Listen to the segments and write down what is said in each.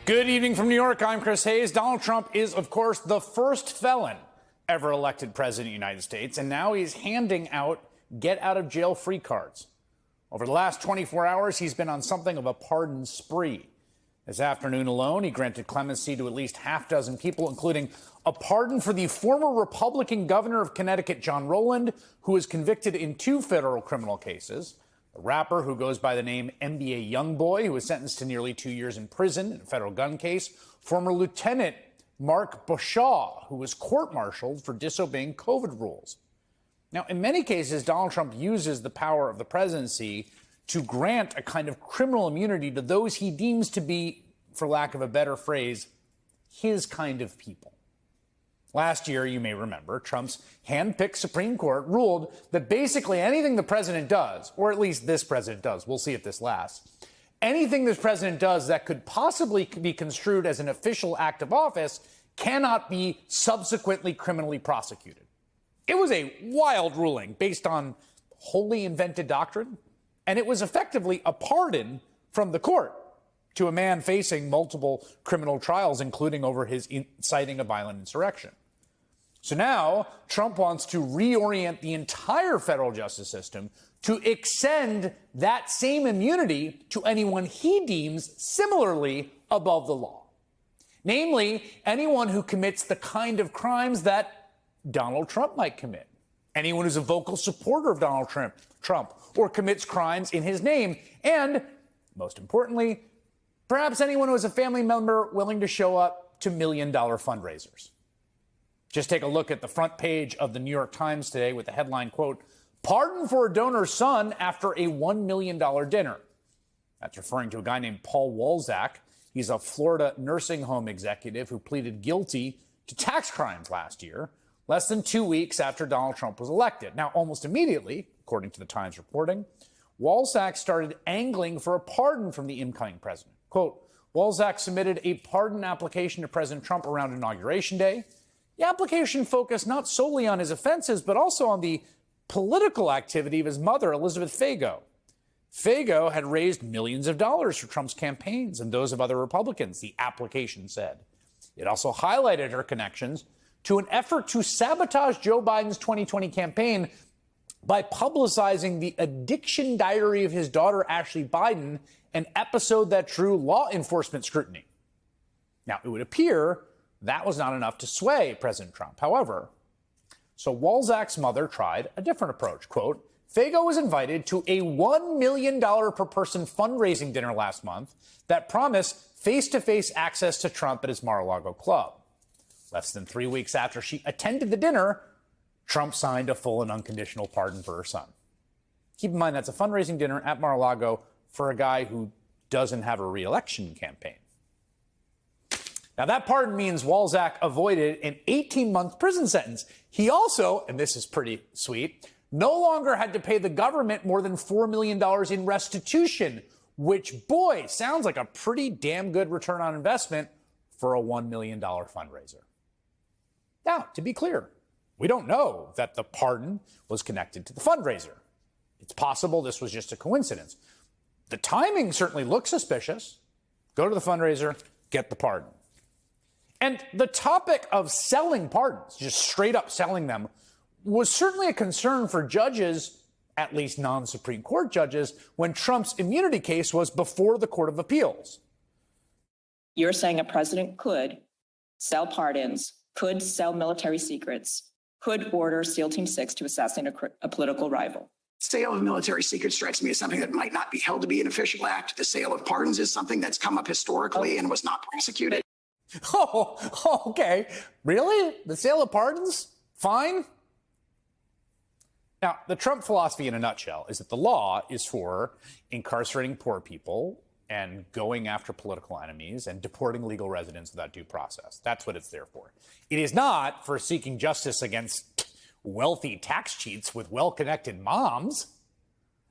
Good evening from New York. I'm Chris Hayes. Donald Trump is, of course, the first felon ever elected president of the United States, and now he's handing out get-out-of-jail-free cards. Over the last 24 hours, he's been on something of a pardon spree. This afternoon alone, he granted clemency to at least half dozen people, including a pardon for the former Republican governor of Connecticut, John Rowland, who was convicted in 2 federal criminal cases. A rapper who goes by the name NBA Youngboy, who was sentenced to nearly 2 years in prison in a federal gun case. Former Lieutenant Mark Beauchamp, who was court-martialed for disobeying COVID rules. Now, in many cases, Donald Trump uses the power of the presidency to grant a kind of criminal immunity to those he deems to be, for lack of a better phrase, his kind of people. Last year, you may remember, Trump's hand-picked Supreme Court ruled that basically anything the president does, or at least this president does, we'll see if this lasts, anything this president does that could possibly be construed as an official act of office cannot be subsequently criminally prosecuted. It was a wild ruling based on wholly invented doctrine, and it was effectively a pardon from the court to a man facing multiple criminal trials, including over his inciting a violent insurrection. So now Trump wants to reorient the entire federal justice system to extend that same immunity to anyone he deems similarly above the law. Namely, anyone who commits the kind of crimes that Donald Trump might commit. Anyone who's a vocal supporter of Donald Trump or commits crimes in his name. And, most importantly, perhaps anyone who is a family member willing to show up to million-dollar fundraisers. Just take a look at the front page of the New York Times today with the headline, quote, "Pardon for a donor's son after a $1 million dinner." That's referring to a guy named Paul Walzak. He's a Florida nursing home executive who pleaded guilty to tax crimes last year, less than 2 weeks after Donald Trump was elected. Now, almost immediately, according to the Times reporting, Walzak started angling for a pardon from the incoming president. Quote, Walzak submitted a pardon application to President Trump around Inauguration Day. The application focused not solely on his offenses, but also on the political activity of his mother, Elizabeth Fago. Fago had raised millions of dollars for Trump's campaigns and those of other Republicans, the application said. It also highlighted her connections to an effort to sabotage Joe Biden's 2020 campaign by publicizing the addiction diary of his daughter, Ashley Biden, an episode that drew law enforcement scrutiny. Now, it would appear that was not enough to sway President Trump. However, so Walzak's mother tried a different approach. Quote, Fago was invited to a $1 million per person fundraising dinner last month that promised face-to-face access to Trump at his Mar-a-Lago club. Less than 3 weeks after she attended the dinner, Trump signed a full and unconditional pardon for her son. Keep in mind, that's a fundraising dinner at Mar-a-Lago for a guy who doesn't have a re-election campaign. Now, that pardon means Walzak avoided an 18-month prison sentence. He also, and this is pretty sweet, no longer had to pay the government more than $4 million in restitution, which, boy, sounds like a pretty damn good return on investment for a $1 million fundraiser. Now, to be clear, we don't know that the pardon was connected to the fundraiser. It's possible this was just a coincidence. The timing certainly looks suspicious. Go to the fundraiser, get the pardon. And the topic of selling pardons, just straight up selling them, was certainly a concern for judges, at least non-Supreme Court judges, when Trump's immunity case was before the Court of Appeals. You're saying a president could sell pardons, could sell military secrets, could order SEAL Team 6 to assassinate a political rival. Sale of military secrets strikes me as something that might not be held to be an official act. The sale of pardons is something that's come up historically and was not prosecuted. Oh, okay. Really? The sale of pardons? Fine. Now, the Trump philosophy in a nutshell is that the law is for incarcerating poor people and going after political enemies and deporting legal residents without due process. That's what it's there for. It is not for seeking justice against wealthy tax cheats with well-connected moms,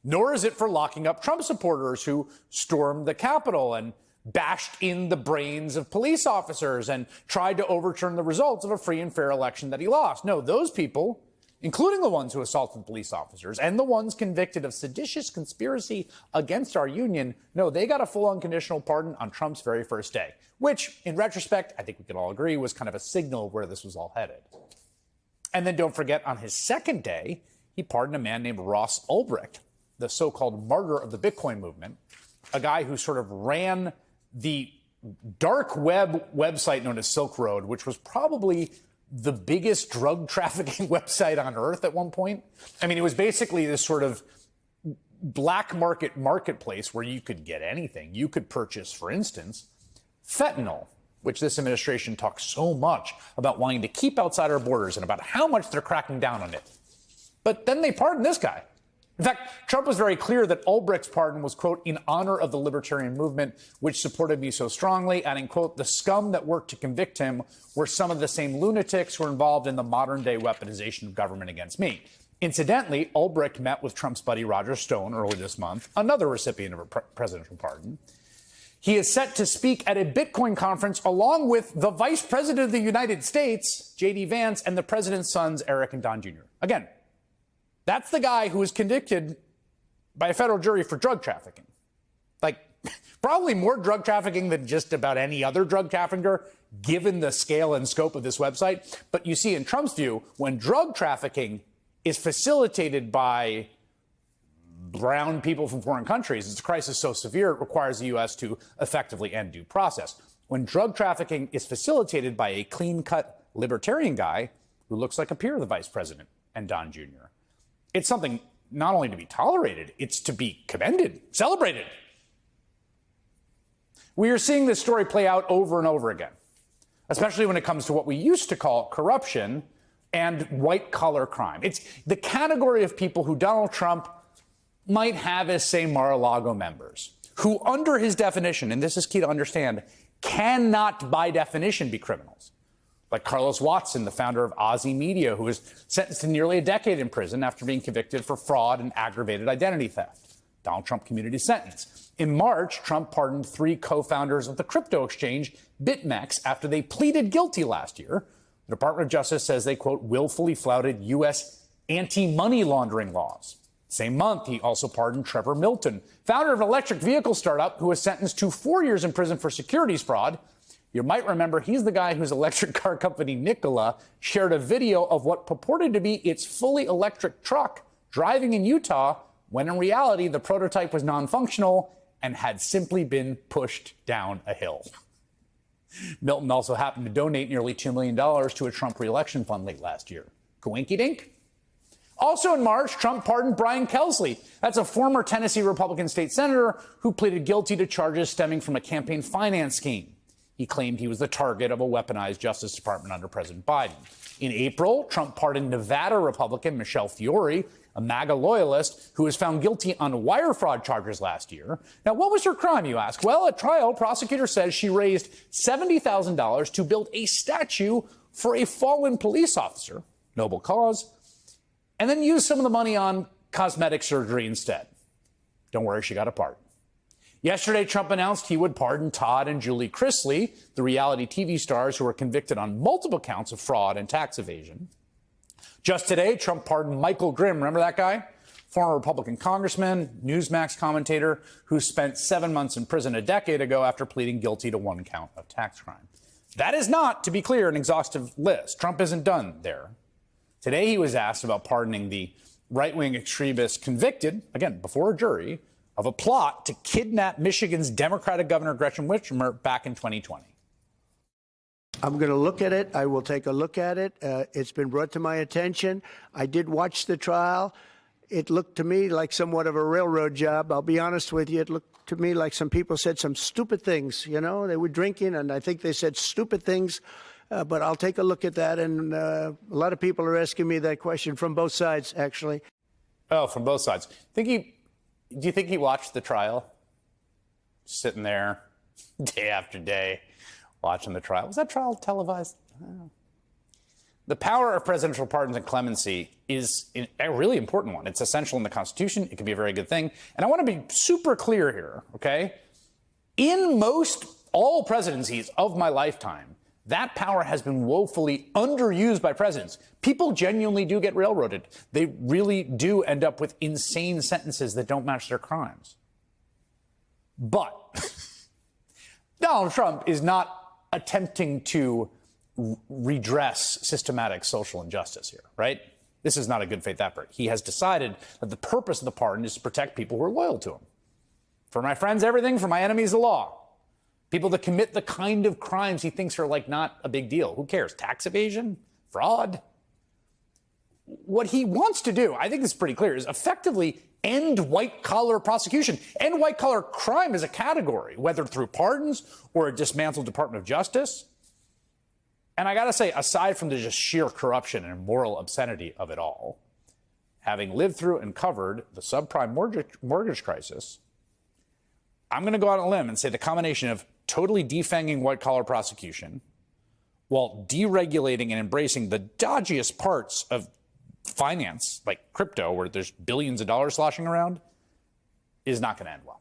nor is it for locking up Trump supporters who stormed the Capitol and bashed in the brains of police officers and tried to overturn the results of a free and fair election that he lost. No, those people including the ones who assaulted police officers and the ones convicted of seditious conspiracy against our union, no, they got a full unconditional pardon on Trump's very first day, which, in retrospect, I think we can all agree was kind of a signal of where this was all headed. And then don't forget, on his second day, he pardoned a man named Ross Ulbricht, the so-called martyr of the Bitcoin movement, a guy who sort of ran the dark web website known as Silk Road, which was probably the biggest drug trafficking website on earth at one point. I mean, it was basically this sort of black marketplace where you could get anything. You could purchase, for instance, fentanyl, which this administration talks so much about wanting to keep outside our borders and about how much they're cracking down on it. But then they pardoned this guy. In fact, Trump was very clear that Ulbricht's pardon was, quote, in honor of the libertarian movement, which supported me so strongly, adding, quote, the scum that worked to convict him were some of the same lunatics who were involved in the modern day weaponization of government against me. Incidentally, Ulbricht met with Trump's buddy Roger Stone early this month, another recipient of a presidential pardon. He is set to speak at a Bitcoin conference along with the Vice President of the United States, J.D. Vance, and the president's sons, Eric and Don Jr. Again, that's the guy who was convicted by a federal jury for drug trafficking. Like, probably more drug trafficking than just about any other drug trafficker, given the scale and scope of this website. But you see, in Trump's view, when drug trafficking is facilitated by brown people from foreign countries, it's a crisis so severe it requires the U.S. to effectively end due process. When drug trafficking is facilitated by a clean-cut libertarian guy who looks like a peer of the vice president and Don Jr., it's something not only to be tolerated, it's to be commended, celebrated. We are seeing this story play out over and over again, especially when it comes to what we used to call corruption and white-collar crime. It's the category of people who Donald Trump might have as, say, Mar-a-Lago members, who under his definition, and this is key to understand, cannot by definition be criminals. Like Carlos Watson, the founder of Ozy Media, who was sentenced to nearly a decade in prison after being convicted for fraud and aggravated identity theft. Donald Trump commuted his sentence. In March, Trump pardoned 3 co-founders of the crypto exchange BitMEX after they pleaded guilty last year. The Department of Justice says they, quote, willfully flouted U.S. anti-money laundering laws. Same month, he also pardoned Trevor Milton, founder of an electric vehicle startup who was sentenced to 4 years in prison for securities fraud. You might remember he's the guy whose electric car company, Nikola, shared a video of what purported to be its fully electric truck driving in Utah, when in reality, the prototype was non-functional and had simply been pushed down a hill. Milton also happened to donate nearly $2 million to a Trump re-election fund late last year. Coinky-dink? Also in March, Trump pardoned Brian Kelsley. That's a former Tennessee Republican state senator who pleaded guilty to charges stemming from a campaign finance scheme. He claimed he was the target of a weaponized Justice Department under President Biden. In April, Trump pardoned Nevada Republican Michelle Fiore, a MAGA loyalist who was found guilty on wire fraud charges last year. Now, what was her crime, you ask? Well, at trial, prosecutor says she raised $70,000 to build a statue for a fallen police officer, noble cause, and then used some of the money on cosmetic surgery instead. Don't worry, she got a pardon. Yesterday, Trump announced he would pardon Todd and Julie Chrisley, the reality TV stars who were convicted on multiple counts of fraud and tax evasion. Just today, Trump pardoned Michael Grimm. Remember that guy? Former Republican congressman, Newsmax commentator, who spent 7 months in prison a decade ago after pleading guilty to 1 count of tax crime. That is not, to be clear, an exhaustive list. Trump isn't done there. Today, he was asked about pardoning the right-wing extremist convicted, again, before a jury, of a plot to kidnap Michigan's Democratic Governor Gretchen Whitmer back in 2020. I'm going to look at it. I will take a look at it. It's been brought to my attention. I did watch the trial. It looked to me like somewhat of a railroad job. I'll be honest with you. It looked to me like some people said some stupid things. You know, they were drinking, and I think they said stupid things. But I'll take a look at that. And a lot of people are asking me that question from both sides, actually. Oh, from both sides. Do you think he watched the trial? Sitting there day after day watching the trial. Was that trial televised? I don't know. The power of presidential pardons and clemency is a really important one. It's essential in the Constitution. It can be a very good thing. And I want to be super clear here, okay? In most all presidencies of my lifetime, That power has been woefully underused by presidents. People genuinely do get railroaded. They really do end up with insane sentences that don't match their crimes. But Donald Trump is not attempting to redress systematic social injustice here, right? This is not a good faith effort. He has decided that the purpose of the pardon is to protect people who are loyal to him. For my friends, everything. For my enemies, the law. People that commit the kind of crimes he thinks are like not a big deal. Who cares? Tax evasion? Fraud? What he wants to do, I think this is pretty clear, is effectively end white-collar prosecution, end white-collar crime as a category, whether through pardons or a dismantled Department of Justice. And I got to say, aside from the just sheer corruption and moral obscenity of it all, having lived through and covered the subprime mortgage crisis, I'm going to go out on a limb and say the combination of totally defanging white-collar prosecution while deregulating and embracing the dodgiest parts of finance, like crypto, where there's billions of dollars sloshing around, is not going to end well.